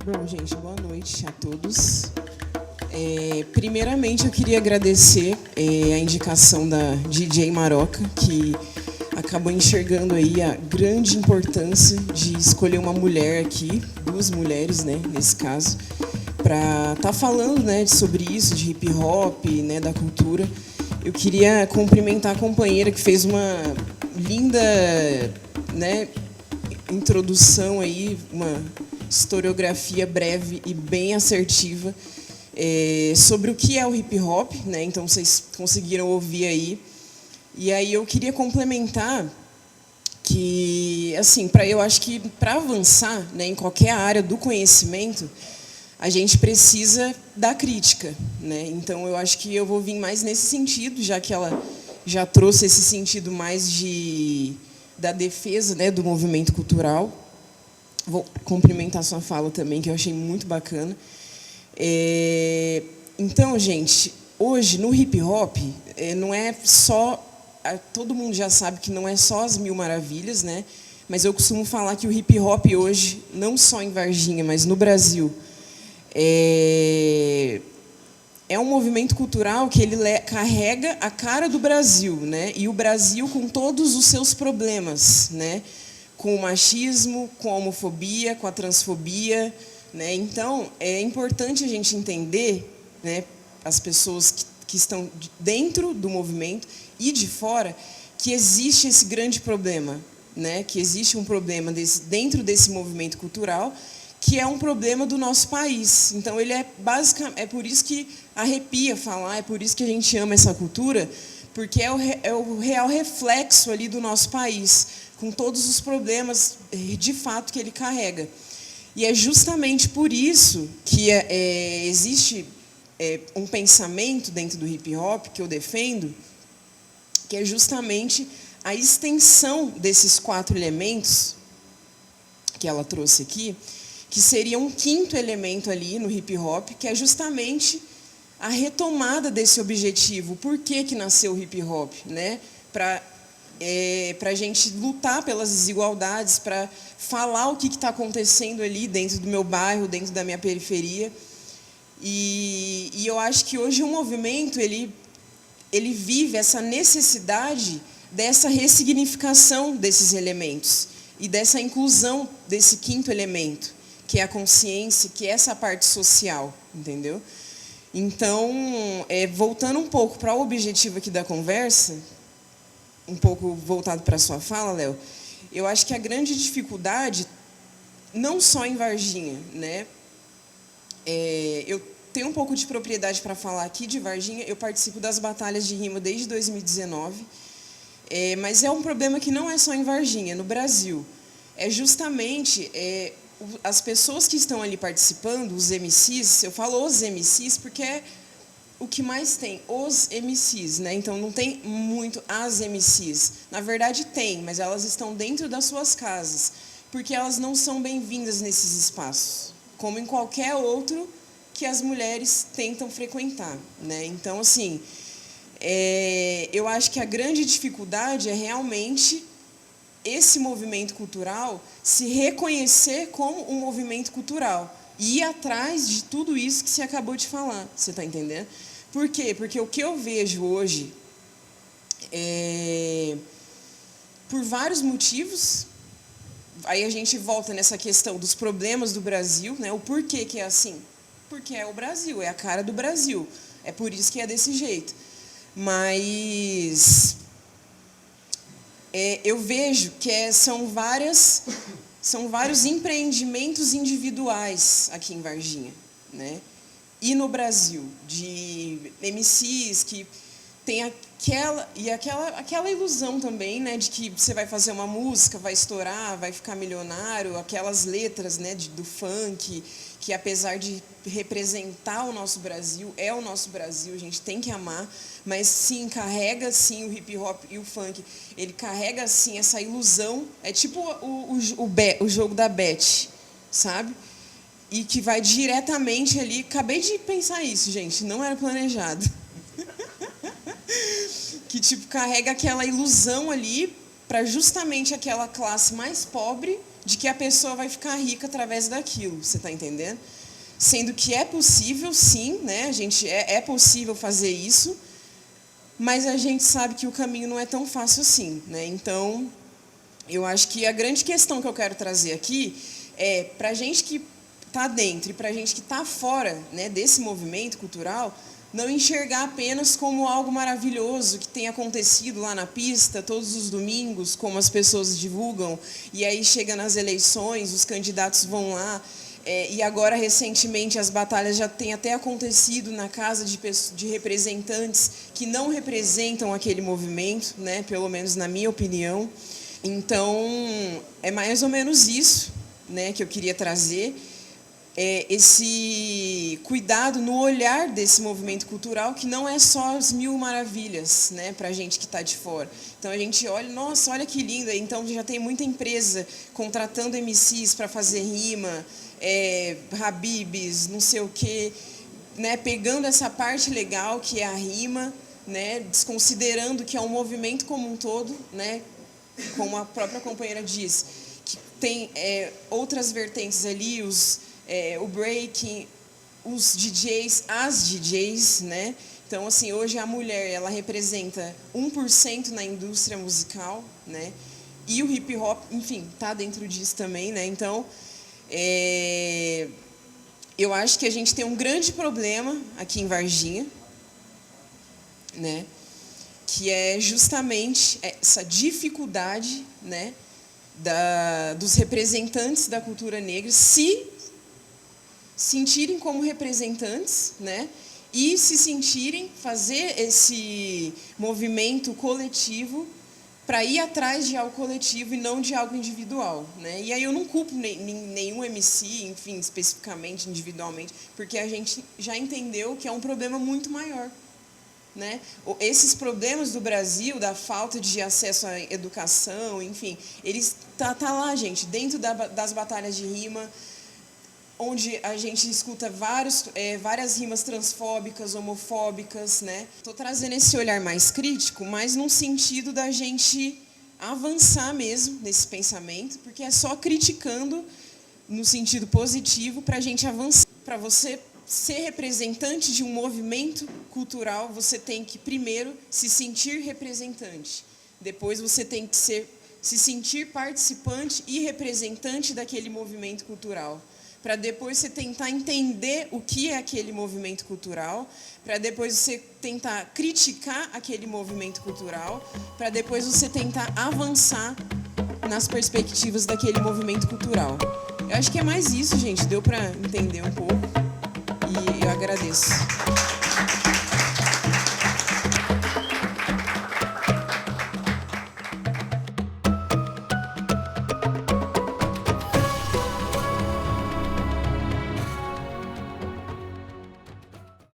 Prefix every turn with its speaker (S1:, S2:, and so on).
S1: Bom, gente, boa noite a todos. Primeiramente, eu queria agradecer a indicação da DJ Maroca, que acabou enxergando aí a grande importância de escolher uma mulher aqui, duas mulheres, né, nesse caso, para estar falando, né, sobre isso, de hip hop, né, da cultura. Eu queria cumprimentar a companheira que fez uma linda, né, introdução aí, uma historiografia breve e bem assertiva sobre o que é o hip hop, né? Então vocês conseguiram ouvir aí. E aí eu queria complementar que, assim, eu acho que para avançar, né, em qualquer área do conhecimento, a gente precisa da crítica, né? Então eu acho que eu vou vir mais nesse sentido, já que ela já trouxe esse sentido mais da defesa, né, do movimento cultural. Vou cumprimentar sua fala também, que eu achei muito bacana. Então, gente, hoje no hip hop não é só, todo mundo já sabe que não é só as mil maravilhas, né? Mas eu costumo falar que o hip hop hoje, não só em Varginha, mas no Brasil, é um movimento cultural que ele carrega a cara do Brasil, né? E o Brasil com todos os seus problemas, né? Com o machismo, com a homofobia, com a transfobia, né? Então, é importante a gente entender, né, as pessoas que estão dentro do movimento e de fora, que existe esse grande problema, né? Que existe um problema dentro desse movimento cultural, que é um problema do nosso país. Então, ele é por isso que arrepia falar, é por isso que a gente ama essa cultura, porque é o real reflexo ali do nosso país, com todos os problemas, de fato, que ele carrega. E é justamente por isso que existe um pensamento dentro do hip-hop que eu defendo, que é justamente a extensão desses 4 elementos que ela trouxe aqui, que seria um 5º elemento ali no hip-hop, que é justamente a retomada desse objetivo. Por que nasceu o hip-hop? Né? Para a gente lutar pelas desigualdades, para falar o que está acontecendo ali dentro do meu bairro, dentro da minha periferia. E eu acho que hoje o movimento ele vive essa necessidade dessa ressignificação desses elementos e dessa inclusão desse 5º elemento, que é a consciência, que é essa parte social, entendeu? Então, voltando um pouco para o objetivo aqui da conversa, um pouco voltado para a sua fala, Léo, eu acho que a grande dificuldade, não só em Varginha, né? Eu tenho um pouco de propriedade para falar aqui de Varginha, eu participo das batalhas de rima desde 2019, mas é um problema que não é só em Varginha, no Brasil. É justamente as pessoas que estão ali participando, os MCs, eu falo os MCs porque é o que mais tem, os MCs, né? Então não tem muito as MCs. Na verdade tem, mas elas estão dentro das suas casas, porque elas não são bem-vindas nesses espaços, como em qualquer outro que as mulheres tentam frequentar, né? Então, assim, eu acho que a grande dificuldade é realmente esse movimento cultural se reconhecer como um movimento cultural e ir atrás de tudo isso que você acabou de falar, você está entendendo? Por quê? Porque o que eu vejo hoje, por vários motivos, aí a gente volta nessa questão dos problemas do Brasil, né? O porquê que é assim? Porque é o Brasil, é a cara do Brasil, é por isso que é desse jeito. Mas eu vejo que são vários empreendimentos individuais aqui em Varginha, né? E no Brasil, de MCs que tem aquela ilusão também, né, de que você vai fazer uma música, vai estourar, vai ficar milionário, aquelas letras, né, do funk, que apesar de representar o nosso Brasil, é o nosso Brasil, a gente tem que amar, mas sim, carrega sim o hip hop e o funk, ele carrega sim essa ilusão, é tipo o jogo da Bet, sabe? E que vai diretamente ali, acabei de pensar isso, gente, não era planejado. Que tipo carrega aquela ilusão ali para justamente aquela classe mais pobre de que a pessoa vai ficar rica através daquilo, você está entendendo? Sendo que é possível, sim, né? A gente é possível fazer isso, mas a gente sabe que o caminho não é tão fácil assim, né? Então, eu acho que a grande questão que eu quero trazer aqui é, para a gente que está dentro e para a gente que está fora, né, desse movimento cultural, não enxergar apenas como algo maravilhoso que tem acontecido lá na pista todos os domingos, como as pessoas divulgam, e aí chega nas eleições, os candidatos vão lá, e agora, recentemente, as batalhas já têm até acontecido na casa de representantes que não representam aquele movimento, né, pelo menos na minha opinião. Então, é mais ou menos isso, né, que eu queria trazer. Esse cuidado no olhar desse movimento cultural, que não é só as mil maravilhas, né, para a gente que está de fora. Então a gente olha, nossa, olha que lindo, então já tem muita empresa contratando MCs para fazer rima, Habibs, não sei o quê, né, pegando essa parte legal que é a rima, né, desconsiderando que é um movimento como um todo, né, como a própria companheira diz, que tem outras vertentes ali, o breaking, os DJs, as DJs, né? Então, assim, hoje a mulher, ela representa 1% na indústria musical, né? E o hip hop, enfim, tá dentro disso também, né? Então, eu acho que a gente tem um grande problema aqui em Varginha, né? Que é justamente essa dificuldade, né, dos representantes da cultura negra se sentirem como representantes, né, e se sentirem, fazer esse movimento coletivo para ir atrás de algo coletivo e não de algo individual, né? E aí eu não culpo nenhum MC, enfim, especificamente, individualmente, porque a gente já entendeu que é um problema muito maior, né? Esses problemas do Brasil, da falta de acesso à educação, enfim, eles tá lá, gente, dentro das batalhas de rima, onde a gente escuta várias rimas transfóbicas, homofóbicas, né? Estou trazendo esse olhar mais crítico, mas num sentido da gente avançar mesmo nesse pensamento, porque é só criticando no sentido positivo para a gente avançar. Para você ser representante de um movimento cultural, você tem que, primeiro, se sentir representante. Depois, você tem que se sentir participante e representante daquele movimento cultural. Para depois você tentar entender o que é aquele movimento cultural, para depois você tentar criticar aquele movimento cultural, para depois você tentar avançar nas perspectivas daquele movimento cultural. Eu acho que é mais isso, gente. Deu para entender um pouco. E eu agradeço.